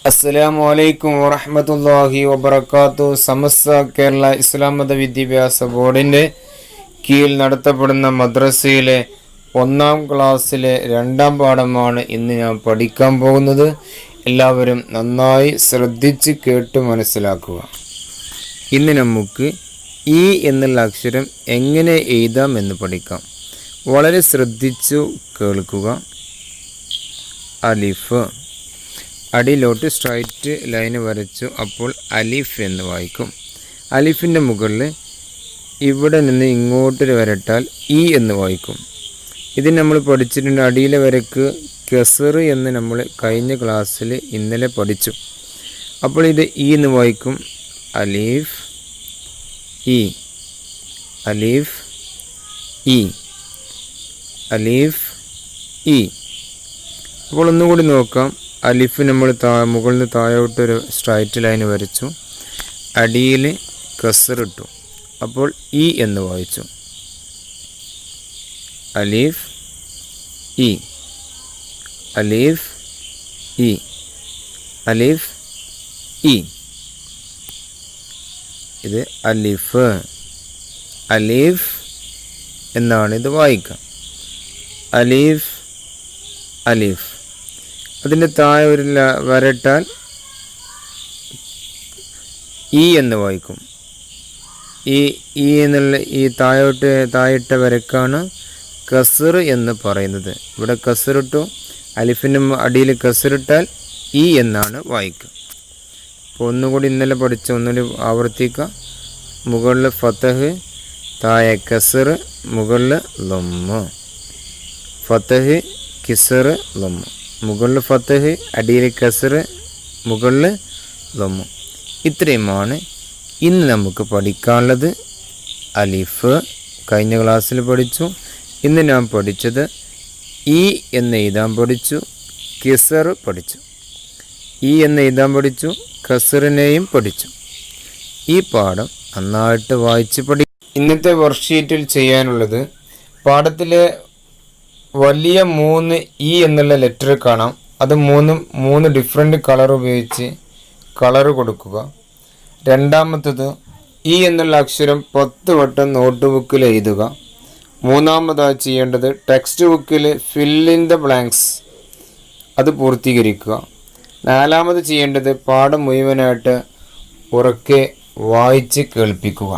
അസ്സലാമു അലൈക്കും വറഹ്മത്തുള്ളാഹി വബറകാതുഹു. സമസ്ത കേരള ഇസ്ലാം മത വിദ്യാഭ്യാസ ബോർഡിൻ്റെ കീഴിൽ നടത്തപ്പെടുന്ന മദ്രസയിലെ 1-ാം ക്ലാസ്സിലെ 2-ാം പാഠമാണ് ഇന്ന് ഞാൻ പഠിക്കാൻ പോകുന്നത്. എല്ലാവരും നന്നായി ശ്രദ്ധിച്ച് കേട്ട് മനസ്സിലാക്കുക. ഇന്ന് നമുക്ക് ഈ എന്നുള്ള അക്ഷരം എങ്ങനെ എഴുതാം എന്ന് പഠിക്കാം. വളരെ ശ്രദ്ധിച്ചു കേൾക്കുക. അലിഫ്, അടിയിലോട്ട് സ്ട്രൈറ്റ് ലൈന് വരച്ചു. അപ്പോൾ അലിഫ് എന്ന് വായിക്കും. അലിഫിൻ്റെ മുകളിൽ ഇവിടെ നിന്ന് ഇങ്ങോട്ട് വരട്ടാൽ ഇ എന്ന് വായിക്കും. ഇത് നമ്മൾ പഠിച്ചിട്ടുണ്ട്. അടിയിലെ വരക്ക് കെസർ എന്ന് നമ്മൾ കഴിഞ്ഞ ക്ലാസ്സിൽ ഇന്നലെ പഠിച്ചു. അപ്പോൾ ഇത് ഇ എന്ന് വായിക്കും. Aleef E, Aleef E, Aleef E. അപ്പോൾ ഒന്നുകൂടി നോക്കാം. അലിഫ് നമ്മൾ മുകളിൽ നിന്ന് താഴോട്ടൊരു സ്ട്രൈറ്റ് ലൈൻ വരച്ചു. അടിയിൽ കസറിട്ടു. അപ്പോൾ ഇ എന്ന് വായിച്ചു. Aleef E, Aleef E, Aleef E. ഇത് അലിഫ്, അലീഫ് എന്നാണ് ഇത് വായിക്കുക. അലീഫ്, അലീഫ്. അതിൻ്റെ താഴെ ഒരു വരട്ടാൽ ഇ എന്ന് വായിക്കും. ഈ എന്നുള്ള ഈ താഴോട്ട് വരക്കാണ് കസർ എന്ന് പറയുന്നത്. ഇവിടെ കസറിട്ടു. അലിഫിൻ്റെ അടിയിൽ കസറിട്ടാൽ ഇ എന്നാണ് വായിക്കുക. അപ്പോൾ ഒന്നുകൂടി ഇന്നലെ പഠിച്ച ഒന്നുകൂടി ആവർത്തിക്കുക. മുകളിൽ ഫതഹ്, താഴെ കസർ, മുകളിൽ ലമ്മ്. ഫതഹ്, കിസർ, ലമ്മ്. മുകളിൽ ഫതഹ്, അടിയിൽ കസർ, മുകളിൽ ലമ്മ്. ഇത്രയുമാണ് ഇന്ന് നമുക്ക് പഠിക്കാനുള്ളത്. അലിഫ് കഴിഞ്ഞ ക്ലാസ്സിൽ പഠിച്ചു. ഇന്ന് ഞാൻ പഠിച്ചത് ഇ എന്ന് എഴുതാൻ പഠിച്ചു, കിസർ പഠിച്ചു. ഇ എന്ന് എഴുതാൻ പഠിച്ചു, കസറിനെയും പഠിച്ചു. ഈ പാഠം നന്നായിട്ട് വായിച്ച് പഠിക്കും. ഇന്നത്തെ വർക്ക്ഷീറ്റിൽ ചെയ്യാനുള്ളത്, പാഠത്തിലെ വലിയ 3 ഇ എന്നുള്ള ലെറ്റർ കാണാം. അത് മൂന്ന് ഡിഫറെൻ്റ് കളർ ഉപയോഗിച്ച് കളർ കൊടുക്കുക. രണ്ടാമത്തത് ഇ എന്നുള്ള അക്ഷരം 10 വട്ടം നോട്ട് ബുക്കിൽ എഴുതുക. മൂന്നാമതായി ചെയ്യേണ്ടത് ടെക്സ്റ്റ് ബുക്കിൽ ഫിൽ ഇൻ ദ ബ്ലാങ്ക്സ് അത് പൂർത്തീകരിക്കുക. നാലാമത് ചെയ്യേണ്ടത് പാഠം മുഴുവനായിട്ട് ഉറക്കെ വായിച്ച് കേൾപ്പിക്കുക.